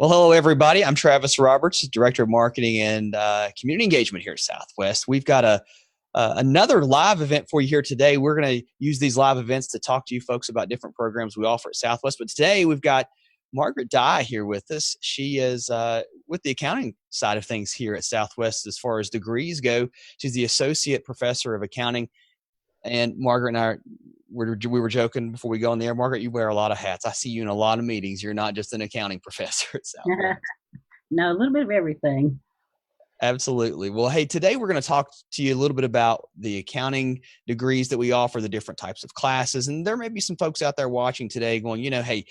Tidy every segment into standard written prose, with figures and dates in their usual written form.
Well, hello, everybody. I'm Travis Roberts, Director of Marketing and Community Engagement here at Southwest. We've got another live event for you here today. We're going to use these live events to talk to you folks about different programs we offer at Southwest. But today we've got Margaret Dye here with us. She is with the accounting side of things here at Southwest as far as degrees go. She's the Associate Professor of Accounting. And Margaret and I, we were joking before we go on the air. Margaret, you wear a lot of hats. I see you in a lot of meetings. You're not just an accounting professor at Southwest. No, a little bit of everything. Absolutely. Well, hey, today we're going to talk to you a little bit about the accounting degrees that we offer, the different types of classes. And there may be some folks out there watching today going, hey,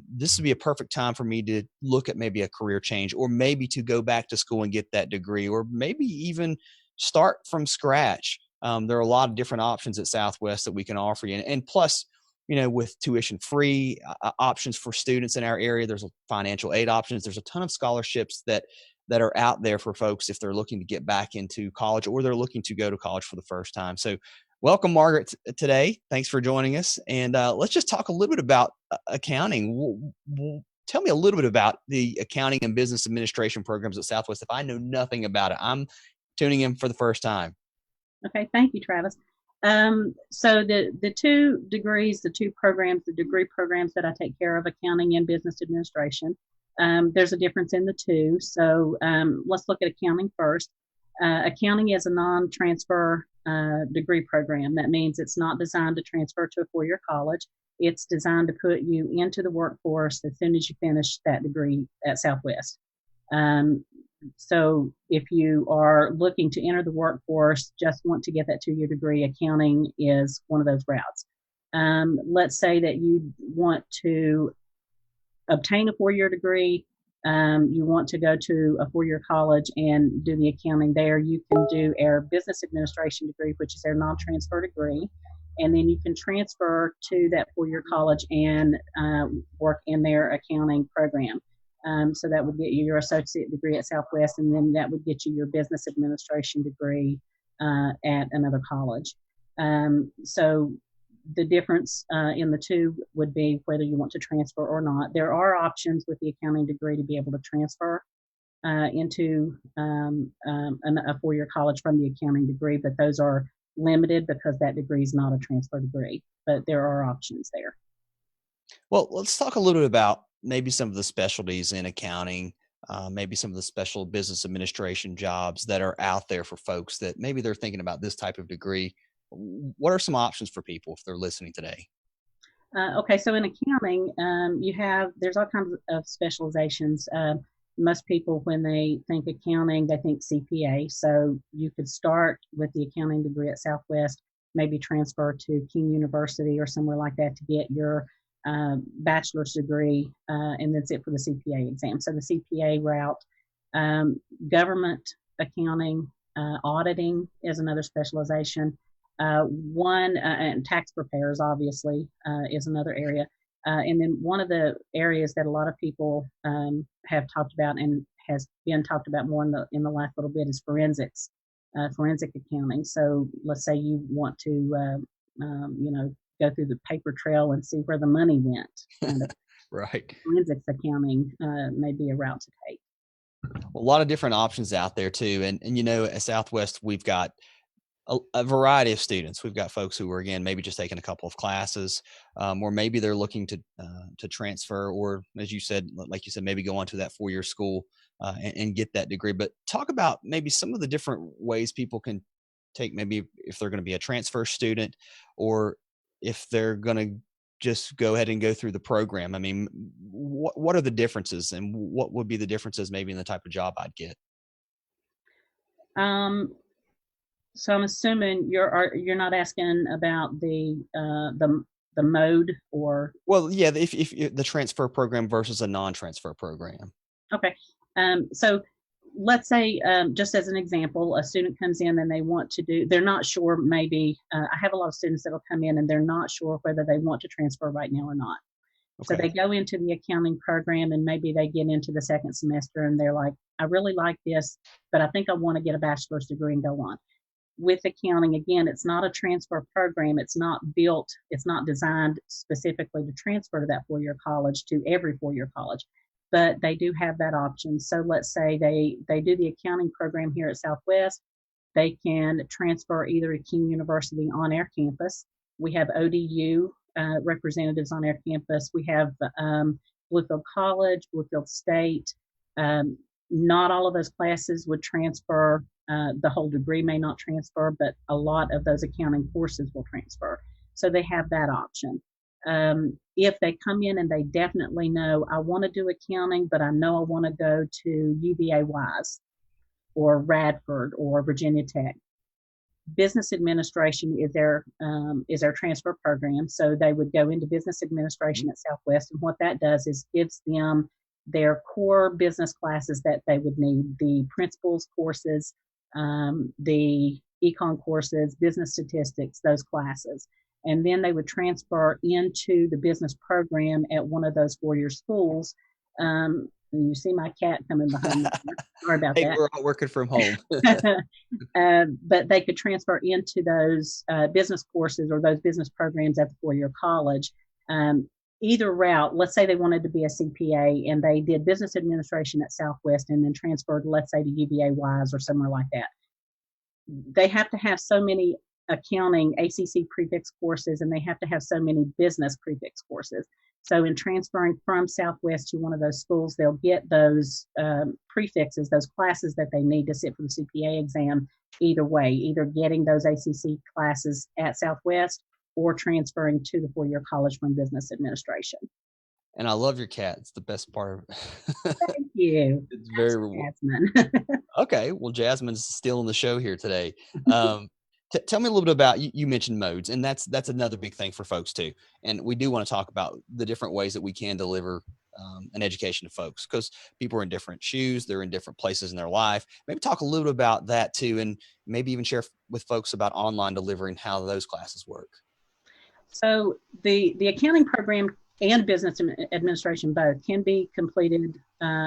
this would be a perfect time for me to look at maybe a career change, or maybe to go back to school and get that degree, or maybe even start from scratch. There are a lot of different options at Southwest that we can offer you. And plus, with tuition free options for students in our area, there's financial aid options. There's a ton of scholarships that are out there for folks if they're looking to get back into college, or they're looking to go to college for the first time. So welcome, Margaret, today. Thanks for joining us. And let's just talk a little bit about accounting. Tell me a little bit about the accounting and business administration programs at Southwest. If I know nothing about it, I'm tuning in for the first time. Okay, thank you, Travis. So the two degrees, the two programs, the degree programs that I take care of, accounting and business administration, there's a difference in the two. So let's look at accounting first. Accounting is a non-transfer degree program. That means it's not designed to transfer to a four-year college. It's designed to put you into the workforce as soon as you finish that degree at Southwest. So if you are looking to enter the workforce, just want to get that two-year degree, accounting is one of those routes. Let's say that you want to obtain a four-year degree, you want to go to a four-year college and do the accounting there, you can do our business administration degree, which is our non-transfer degree, and then you can transfer to that four-year college and work in their accounting program. So that would get you your associate degree at Southwest, and then that would get you your business administration degree at another college. So the difference in the two would be whether you want to transfer or not. There are options with the accounting degree to be able to transfer into a four-year college from the accounting degree, but those are limited because that degree is not a transfer degree, but there are options there. Well, let's talk a little bit about maybe some of the specialties in accounting, maybe some of the special business administration jobs that are out there for folks that maybe they're thinking about this type of degree. What are some options for people if they're listening today? Okay, so in accounting, there's all kinds of specializations. Most people, when they think accounting, they think CPA. So you could start with the accounting degree at Southwest, maybe transfer to King University or somewhere like that to get your bachelor's degree, and that's it for the CPA exam. So the CPA route, government accounting, auditing is another specialization. And tax preparers obviously is another area. And then one of the areas that a lot of people have talked about and has been talked about more in the last little bit is forensics, forensic accounting. So let's say you want to, go through the paper trail and see where the money went. Right. Forensics accounting may be a route to take. Well, a lot of different options out there too. And at Southwest, we've got a variety of students. We've got folks who are, again, maybe just taking a couple of classes, or maybe they're looking to transfer, or like you said, maybe go on to that four-year school and get that degree. But talk about maybe some of the different ways people can take, maybe if they're going to be a transfer student, or if they're going to just go ahead and go through the program. I mean, what are the differences, and what would be the differences maybe in the type of job I'd get? So I'm assuming you're not asking about the mode, or? Well, yeah, if the transfer program versus a non-transfer program. Okay. So let's say, just as an example, a student comes in and they're not sure, maybe, I have a lot of students that'll come in and they're not sure whether they want to transfer right now or not. Okay. So they go into the accounting program and maybe they get into the second semester and they're like, I really like this, but I think I want to get a bachelor's degree and go on. With accounting, again, it's not a transfer program. It's not designed specifically to transfer to that four-year college, to every four-year college. but they do have that option. So let's say they do the accounting program here at Southwest. They can transfer either to King University on our campus. We have ODU representatives on our campus. We have Bluefield College, Bluefield State. Not all of those classes would transfer. The whole degree may not transfer, but a lot of those accounting courses will transfer. So they have that option. If they come in and they definitely know, I want to do accounting, but I know I want to go to UVA-Wise or Radford or Virginia Tech. Business administration is their transfer program. So they would go into business administration at Southwest, and what that does is gives them their core business classes that they would need: the principles courses, the econ courses, business statistics, those classes. And then they would transfer into the business program at one of those four-year schools. You see my cat coming behind me. Sorry about Hey, that. we're all working from home. But they could transfer into those business courses or those business programs at the four-year college. Either route, let's say they wanted to be a CPA and they did business administration at Southwest and then transferred, let's say, to UVA-Wise or somewhere like that. They have to have so many accounting ACC prefix courses, and they have to have so many business prefix courses. So in transferring from Southwest to one of those schools, they'll get those prefixes, those classes that they need to sit for the CPA exam either way, either getting those ACC classes at Southwest or transferring to the four-year college from business administration. And I love your cat. It's the best part. Thank you. It's very rewarding. Okay. Well, Jasmine's still in the show here today. Tell me a little bit about, you mentioned modes, and that's another big thing for folks too. And we do want to talk about the different ways that we can deliver an education to folks, because people are in different shoes. They're in different places in their life. Maybe talk a little bit about that too, and maybe even share with folks about online delivery and how those classes work. So the accounting program and business administration both can be completed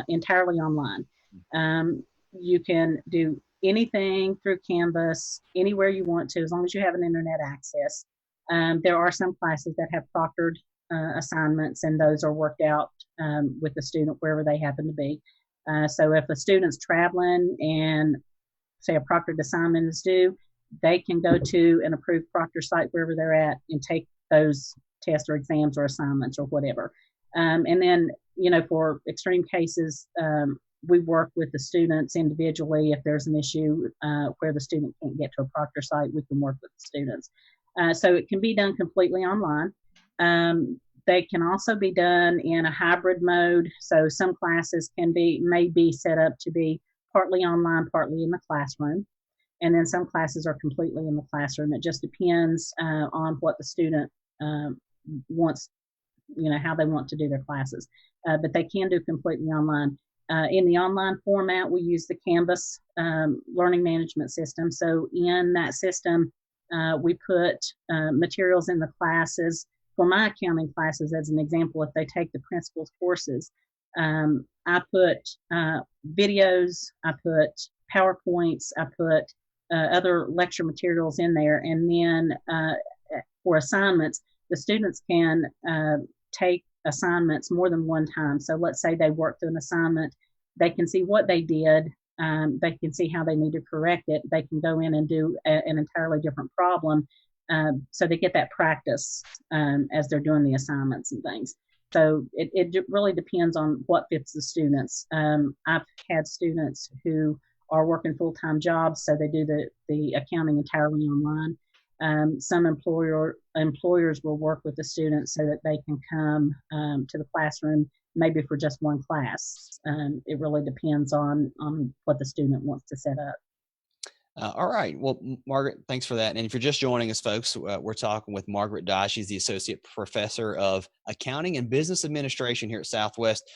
entirely online. You can do anything through Canvas, anywhere you want to, as long as you have an internet access. There are some classes that have proctored assignments, and those are worked out with the student wherever they happen to be. So if a student's traveling and say a proctored assignment is due, they can go to an approved proctor site wherever they're at and take those tests or exams or assignments or whatever. And then, for extreme cases, we work with the students individually. If there's an issue where the student can't get to a proctor site, we can work with the students. So it can be done completely online. They can also be done in a hybrid mode. So some classes may be set up to be partly online, partly in the classroom. And then some classes are completely in the classroom. It just depends on what the student wants, how they want to do their classes. But they can do completely online. In the online format, we use the Canvas learning management system. So in that system, we put materials in the classes. For my accounting classes, as an example, if they take the principles courses, I put videos, I put PowerPoints, I put other lecture materials in there. And then for assignments, the students can take assignments more than one time. So let's say they work through an assignment, they can see what they did, they can see how they need to correct it, they can go in and do an entirely different problem. So they get that practice as they're doing the assignments and things. So it really depends on what fits the students. I've had students who are working full-time jobs, so they do the accounting entirely online. Some employers will work with the students so that they can come to the classroom maybe for just one class. It really depends on what the student wants to set up. All right. Well, Margaret, thanks for that. And if you're just joining us, folks, we're talking with Margaret Dye. She's the Associate Professor of Accounting and Business Administration here at Southwest.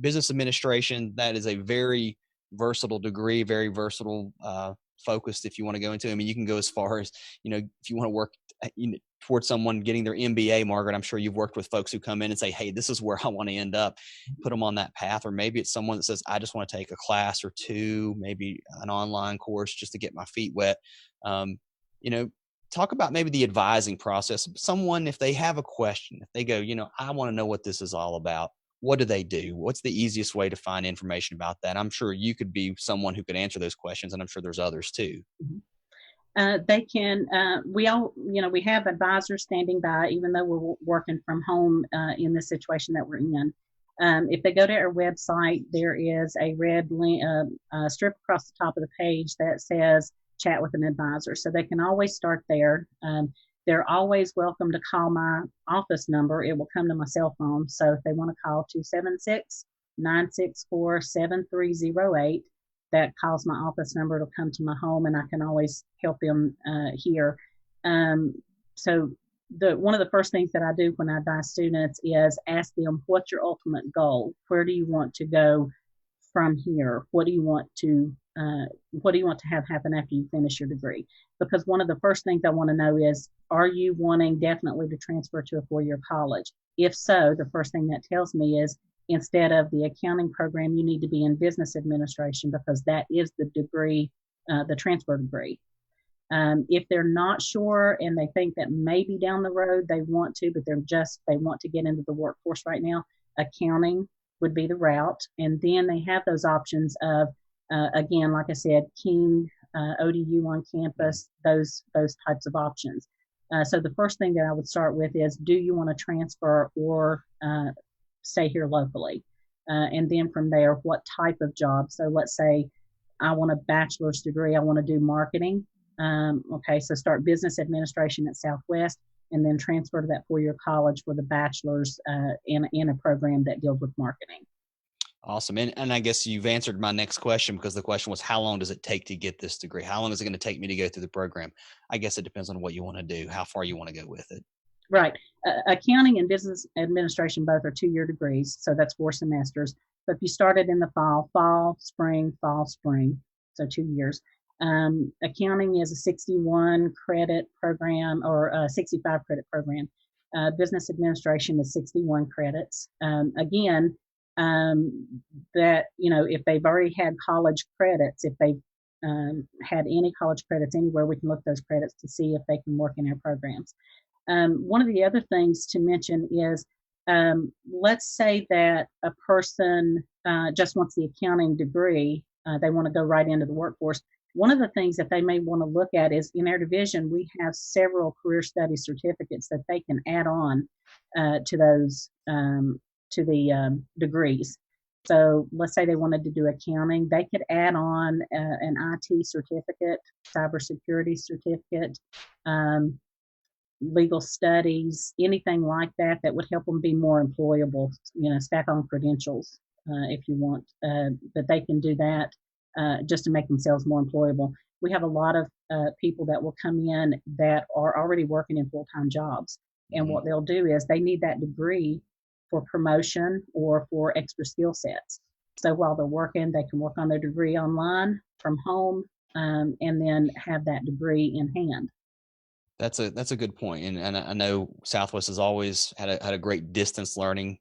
Business administration, that is a very versatile degree, very versatile focused if you want to go into. I mean, you can go as far as, if you want to work towards someone getting their MBA, Margaret, I'm sure you've worked with folks who come in and say, hey, this is where I want to end up, put them on that path. Or maybe it's someone that says, I just want to take a class or two, maybe an online course just to get my feet wet. Talk about maybe the advising process. Someone, if they have a question, if they go, I want to know what this is all about, what do they do? What's the easiest way to find information about that? I'm sure you could be someone who could answer those questions, and I'm sure there's others too. They can, we all, we have advisors standing by, even though we're working from home in this situation that we're in. If they go to our website, there is a red link, strip across the top of the page that says chat with an advisor. So they can always start there. They're always welcome to call my office number. It will come to my cell phone. So if they want to call 276-964-7308, that calls my office number. It'll come to my home, and I can always help them here. So one of the first things that I do when I advise students is ask them, what's your ultimate goal? Where do you want to go from here? What do you want to have happen after you finish your degree? Because one of the first things I want to know is, are you wanting definitely to transfer to a 4-year college? If so, the first thing that tells me is, instead of the accounting program, you need to be in business administration, because that is the degree, the transfer degree. If they're not sure and they think that maybe down the road they want to, but they want to get into the workforce right now, accounting would be the route. And then they have those options of, again, like I said, King, ODU on campus, those types of options. So the first thing that I would start with is, do you want to transfer or stay here locally? And then from there, what type of job? So let's say I want a bachelor's degree. I want to do marketing. Okay, so start business administration at Southwest, and then transfer to that 4-year college for the bachelor's in a program that deals with marketing. Awesome. And I guess you've answered my next question, because the question was, how long does it take to get this degree? How long is it going to take me to go through the program? I guess it depends on what you want to do, how far you want to go with it. Right. Accounting and business administration both are 2-year degrees, so that's 4 semesters. But if you started in the fall, spring, so 2 years. Accounting is a 61 credit program, or a 65 credit program. Business administration is 61 credits. Again, that, if they've already had college credits, if they've had any college credits anywhere, we can look those credits to see if they can work in our programs. One of the other things to mention is, let's say that a person just wants the accounting degree. They want to go right into the workforce. One of the things that they may want to look at is, in our division, we have several career study certificates that they can add on to those, to the degrees. So let's say they wanted to do accounting, they could add on an IT certificate, cybersecurity certificate, legal studies, anything like that would help them be more employable, stack on credentials if you want. But they can do that just to make themselves more employable. We have a lot of people that will come in that are already working in full-time jobs. And what they'll do is they need that degree for promotion or for extra skill sets. So while they're working, they can work on their degree online from home, and then have that degree in hand. That's a good point. And I know Southwest has always had a great distance learning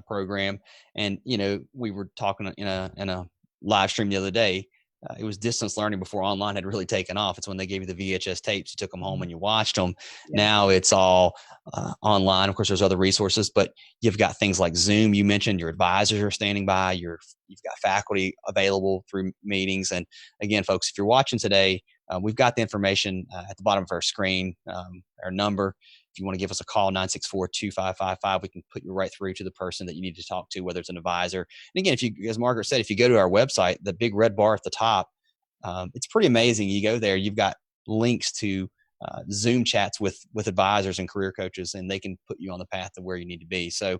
program. And, we were talking in a live stream the other day. It was distance learning before online had really taken off. It's when they gave you the VHS tapes, you took them home and you watched them. Yeah. Now it's all online. Of course, there's other resources, but you've got things like Zoom. You mentioned your advisors are standing by. You've got faculty available through meetings. And again, folks, if you're watching today, we've got the information at the bottom of our screen, our number. If you want to give us a call, 964-2555, we can put you right through to the person that you need to talk to, whether it's an advisor. And again, if you, as Margaret said, if you go to our website, the big red bar at the top, it's pretty amazing. You go there, you've got links to Zoom chats with advisors and career coaches, and they can put you on the path to where you need to be. So,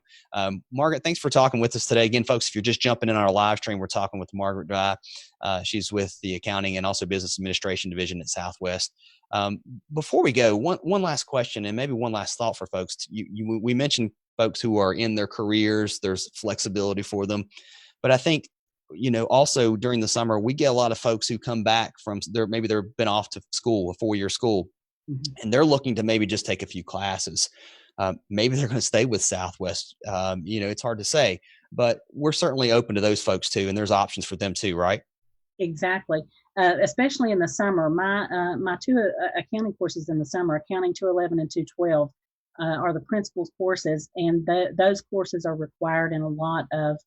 Margaret, thanks for talking with us today. Again, folks, if you're just jumping in on our live stream, we're talking with Margaret Dye. She's with the accounting and also business administration division at Southwest. Before we go, one last question and maybe one last thought for folks. We mentioned folks who are in their careers, there's flexibility for them, but I think, also during the summer, we get a lot of folks who come back from maybe they've been off to school, a 4-year school, and they're looking to maybe just take a few classes. Maybe they're going to stay with Southwest. It's hard to say, but we're certainly open to those folks too. And there's options for them too, right? Exactly. Especially in the summer, my 2 accounting courses in the summer, accounting 211 and 212, are the principal's courses, and those courses are required in a lot of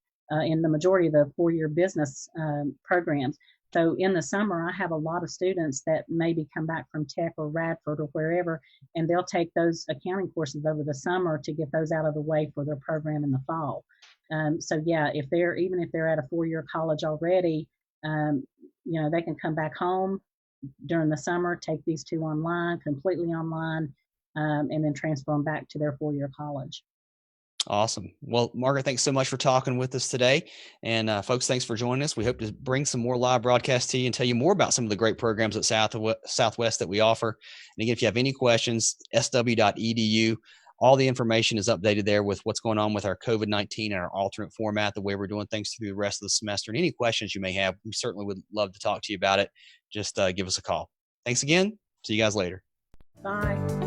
in the majority of the 4-year business programs. So in the summer, I have a lot of students that maybe come back from Tech or Radford or wherever, and they'll take those accounting courses over the summer to get those out of the way for their program in the fall. So yeah, even if they're at a 4-year college already, they can come back home during the summer, take these 2 online, completely online, and then transfer them back to their 4-year college. Awesome. Well, Margaret, thanks so much for talking with us today. And folks, thanks for joining us. We hope to bring some more live broadcasts to you and tell you more about some of the great programs at Southwest that we offer. And again, if you have any questions, sw.edu, all the information is updated there with what's going on with our COVID-19 and our alternate format, the way we're doing things through the rest of the semester. And any questions you may have, we certainly would love to talk to you about it. Just give us a call. Thanks again. See you guys later. Bye.